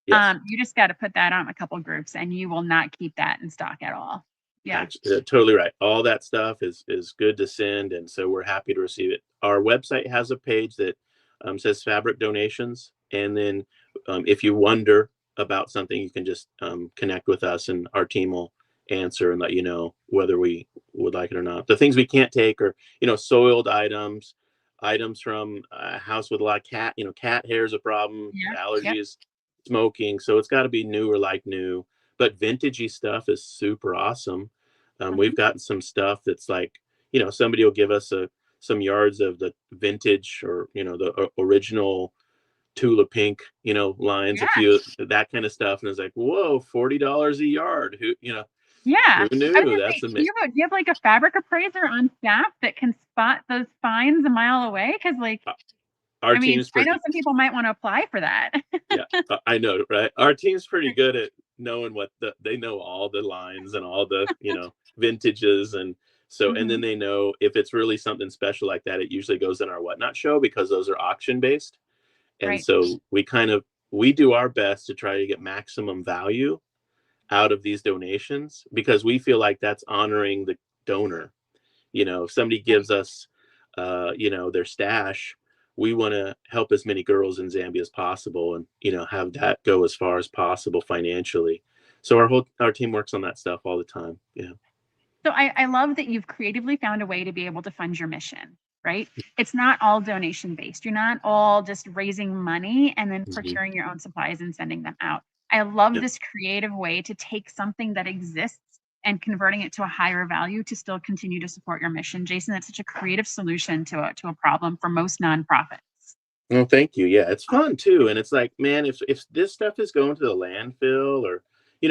Yes. you just got to put that on a couple groups and you will not keep that in stock at all. Yeah. Totally right. All that stuff is good to send, and so we're happy to receive it. Our website has a page that says fabric donations, and then if you wonder about something, you can just connect with us, and our team will answer and let you know whether we would like it or not. The things we can't take are, soiled items, items from a house with a lot of cat hair is a problem, Yeah. Yep. allergies, smoking. So it's got to be new or like new. But vintagey stuff is super awesome. We've gotten some stuff that's like, somebody will give us some yards of the vintage or, the original Tula Pink, lines, a Yeah. few, that kind of stuff. And it's like, whoa, $40 a yard. Yeah. Who I was knew? gonna say, That's amazing. do you have like a fabric appraiser on staff that can spot those finds a mile away? Because like, Our I mean, team's I know pretty, some people might want to apply for that. yeah, I know, right? Our team's pretty good at knowing they know all the lines and all the, vintages. And so, and then Mhm. they know if it's really something special like that, it usually goes in our whatnot show because those are auction based. And Right. so we do our best to try to get maximum value out of these donations because we feel like that's honoring the donor. If somebody Right. gives us, their stash, we want to help as many girls in Zambia as possible, and have that go as far as possible financially. So our team works on that stuff all the time. Yeah. So I love that you've creatively found a way to be able to fund your mission, right? It's not all donation based. You're not all just raising money and then Mhm. procuring your own supplies and sending them out. I love Yeah. this creative way to take something that exists and converting it to a higher value to still continue to support your mission. Jason, that's such a creative solution to a problem for most nonprofits. Well, thank you. Yeah, it's fun too, and it's like, man, if this stuff is going to the landfill, or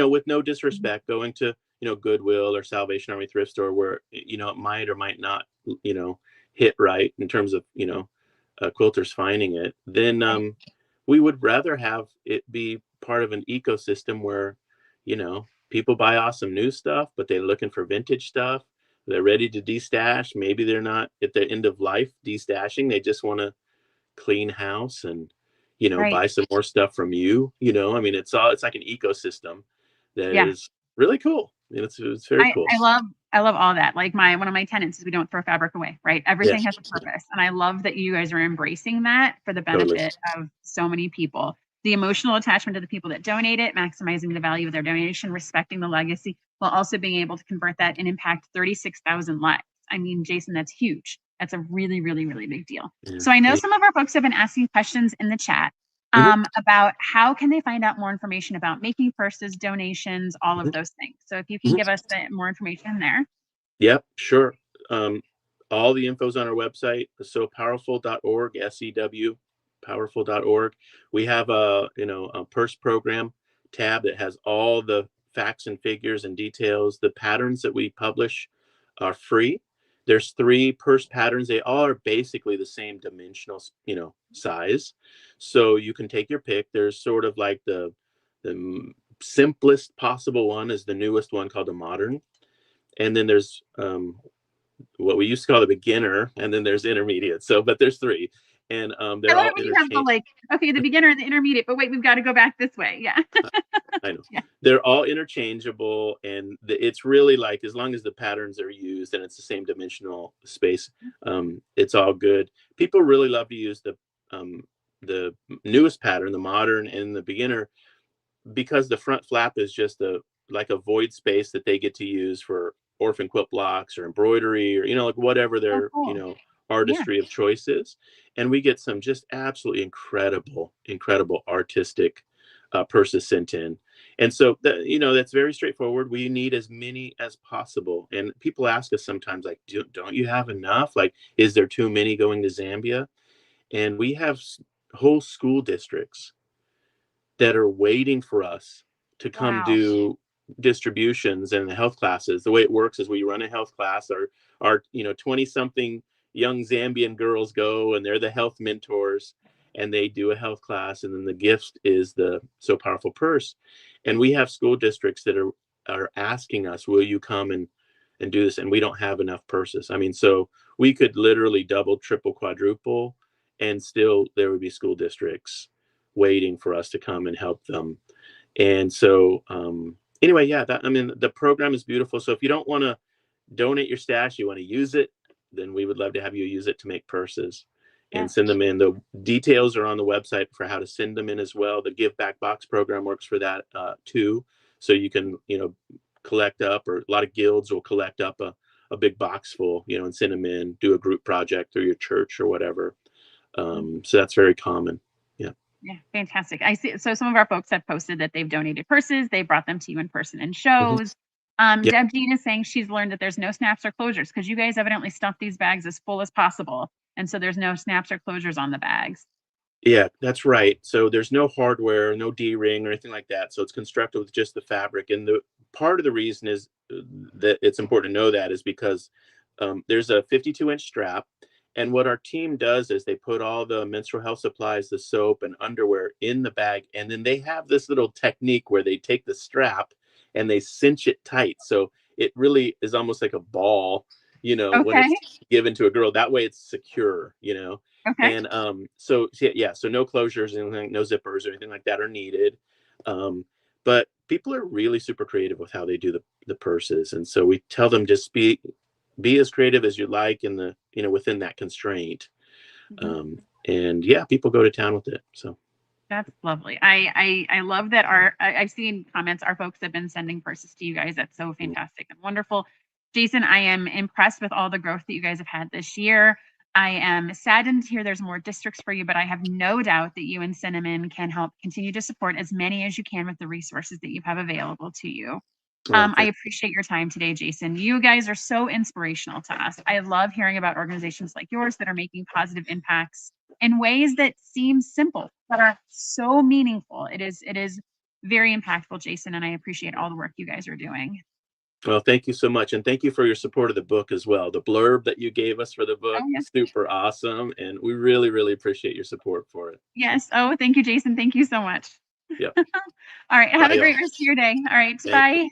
with no Mhm. disrespect, going to Goodwill or Salvation Army thrift store, where it might or might not hit right in terms of quilters finding it, then Right. we would rather have it be part of an ecosystem where people buy awesome new stuff, but they're looking for vintage stuff. They're ready to destash. Maybe they're not at the end of life destashing. They just want to clean house and Right. buy some more stuff from I mean, it's like an ecosystem that Yeah. is really cool, and it's very I, cool. I love I love all that. Like one of my tenets is we don't throw fabric away, right? Everything Yes. has a purpose. And I love that you guys are embracing that for the Totally. benefit of so many people. The emotional attachment to the people that donate it, maximizing the value of their donation, respecting the legacy, while also being able to convert that and impact 36,000 lives. I mean, Jason, that's huge. That's a really, really, really big deal. Yeah, So I know thank some of our folks have been asking questions in the chat you. about how can they find out more information about making purses, donations, all of Mhm, those things. So if you can mhm. give us more information there. Yep, sure. um, all the info's on our website, sopowerful.org, SEW powerful.org. We have a purse program tab that has all the facts and figures and details. The patterns that we publish are free. There's 3 purse patterns. They all are basically the same dimensional, size. So you can take your pick. There's sort of like the simplest possible one is the newest one called the modern. And then there's what we used to call the beginner, and then there's intermediate. So, but there's 3, and I they're love all it when you have the interchange. like, okay, the beginner and the intermediate, but wait, we've got to go back this way. Yeah. I know. Yeah. They're all interchangeable, and it's really like as long as the patterns are used and it's the same dimensional space, it's all good. People really love to use the newest pattern, the modern and the beginner, because the front flap is just like a void space that they get to use for orphan quilt blocks or embroidery or like whatever Oh, their cool. Yeah. artistry of choice is. And we get some just absolutely incredible artistic purses sent in. And so that's very straightforward. We need as many as possible, and people ask us sometimes, like, don't you have enough? Like, is there too many going to Zambia? And we have whole school districts that are waiting for us to come Wow. do distributions and the health classes. The way it works is we run a health class. Our 20 something young Zambian girls go, and they're the health mentors, and they do a health class, and then the gift is the So Powerful purse. And we have school districts that are asking us, will you come and do this? And we don't have enough purses. I mean, so we could literally double, triple, quadruple, and still there would be school districts waiting for us to come and help them. And so anyway, yeah, I mean, the program is beautiful. So if you don't want to donate your stash, you want to use it, then we would love to have you use it to make purses and Yes. send them in. The details are on the website for how to send them in as well. The Give Back Box program works for that too. So you can, collect up, or a lot of guilds will collect up a big box full, and send them in, do a group project through your church or whatever. So that's very common. Yeah. Yeah, fantastic. I see. So some of our folks have posted that they've donated purses. They brought them to you in person in Mhm. shows. Yeah. Deb Dean is saying she's learned that there's no snaps or closures because you guys evidently stuffed these bags as full as possible. And so there's no snaps or closures on the bags. Yeah, that's right. So there's no hardware, no D-ring or anything like that. So it's constructed with just the fabric. And the part of the reason is that it's important to know that is because there's a 52-inch strap. And what our team does is they put all the menstrual health supplies, the soap and underwear in the bag. And then they have this little technique where they take the strap and they cinch it tight. So it really is almost like a ball, when Okay. it's given to a girl. That way it's secure. Okay. And so yeah, so no closures, and no zippers or anything like that are needed. But people are really super creative with how they do the purses, and so we tell them just be as creative as you like in the within that constraint. Mhm. And yeah, people go to town with it. So That's lovely. I love that I've seen comments. Our folks have been sending purses to you guys. That's so fantastic and wonderful. Jason, I am impressed with all the growth that you guys have had this year. I am saddened to hear there's more districts for you, but I have no doubt that you and Cinnamon can help continue to support as many as you can with the resources that you have available to you. I appreciate your time today, Jason. You guys are so inspirational to us. I love hearing about organizations like yours that are making positive impacts in ways that seem simple but are so meaningful. It is very impactful, Jason, and I appreciate all the work you guys are doing. well, thank you so much, and thank you for your support of the book as well. The blurb that you gave us for the book, Oh, yes. super awesome, and we really, really appreciate your support for it. So, Yes. Oh, thank you, Jason. Thank you so much. yeah, All right. Have bye, a y'all. great rest of your day. All right. Thank Bye.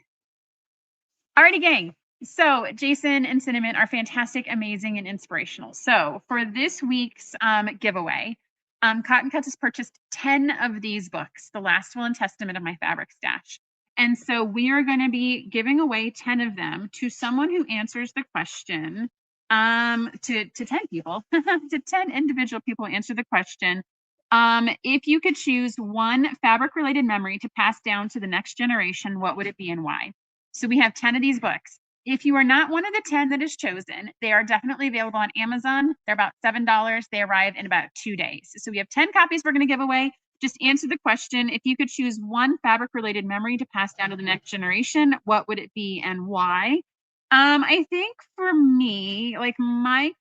Alrighty, gang. So Jason and Cinnamon are fantastic, amazing, and inspirational. So for this week's giveaway, Cotton Cuts has purchased 10 of these books, the last will and testament of my fabric stash. And so we are going to be giving away 10 of them to someone who answers the question, to 10 people, to 10 individual people who answer the question. If you could choose one fabric related memory to pass down to the next generation, what would it be and why? So we have 10 of these books. If you are not one of the 10 that is chosen, they are definitely available on Amazon. They're about $7. They arrive in about 2 days. So we have 10 copies we're going to give away. Just answer the question. If you could choose one fabric related memory to pass down to the next generation, what would it be and why? I think for me, like my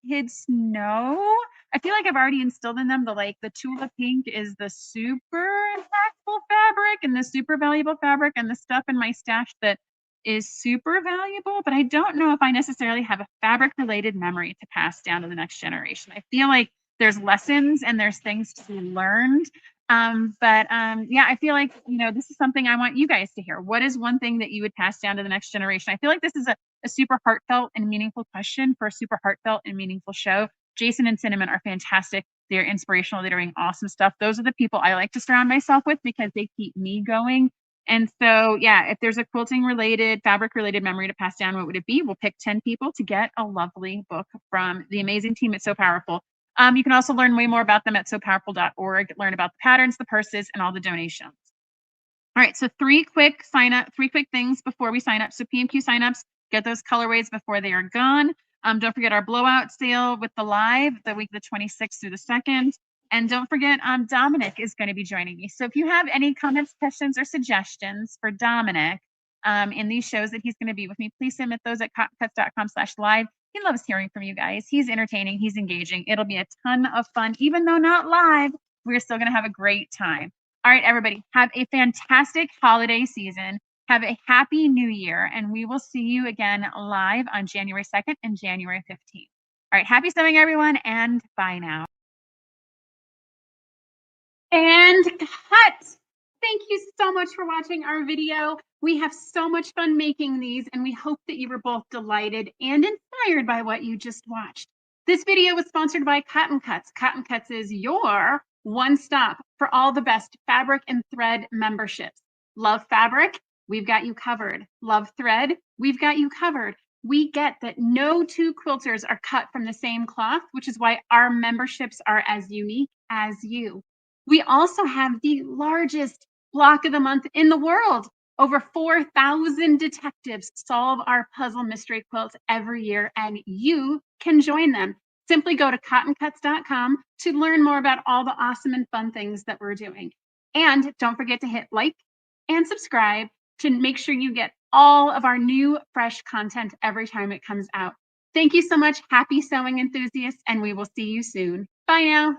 kids know, I feel like I've already instilled in them the Tula Pink is the super impactful fabric and the super valuable fabric, and the stuff in my stash that is super valuable, but I don't know if I necessarily have a fabric related memory to pass down to the next generation. I feel like there's lessons and there's things to be learned. Yeah, I feel like, this is something I want you guys to hear. What is one thing that you would pass down to the next generation? I feel like this is a super heartfelt and meaningful question for a super heartfelt and meaningful show. Jason and Cinnamon are fantastic. They're inspirational. They're doing awesome stuff. Those are the people I like to surround myself with because they keep me going. And so, yeah, if there's a quilting related, fabric related memory to pass down, what would it be? We'll pick 10 people to get a lovely book from the amazing team at So Powerful. You can also learn way more about them at sopowerful.org, learn about the patterns, the purses, and all the donations. All right, so three quick things before we sign up. So PMQ signups, get those colorways before they are gone. Don't forget our blowout sale with the live the week of the 26th through the 2nd. And don't forget, Dominic is going to be joining me. So if you have any comments, questions, or suggestions for Dominic in these shows that he's going to be with me, please submit those at cottoncuts.com/live. He loves hearing from you guys. He's entertaining. He's engaging. It'll be a ton of fun. Even though not live, we're still going to have a great time. All right, everybody, have a fantastic holiday season. Have a happy new year, and we will see you again live on January 2nd and January 15th. All right, happy sewing, everyone, and bye now. And cut! Thank you so much for watching our video. We have so much fun making these, and we hope that you were both delighted and inspired by what you just watched. This video was sponsored by Cotton Cuts. Cotton Cuts is your one stop for all the best fabric and thread memberships. Love fabric? we've got you covered. Love thread, we've got you covered. We get that no two quilters are cut from the same cloth, which is why our memberships are as unique as you. We also have the largest block of the month in the world. Over 4,000 detectives solve our puzzle mystery quilts every year, and you can join them. Simply go to cottoncuts.com to learn more about all the awesome and fun things that we're doing. And don't forget to hit like and subscribe to make sure you get all of our new fresh content every time it comes out. Thank you so much. Happy sewing enthusiasts, and we will see you soon. Bye now.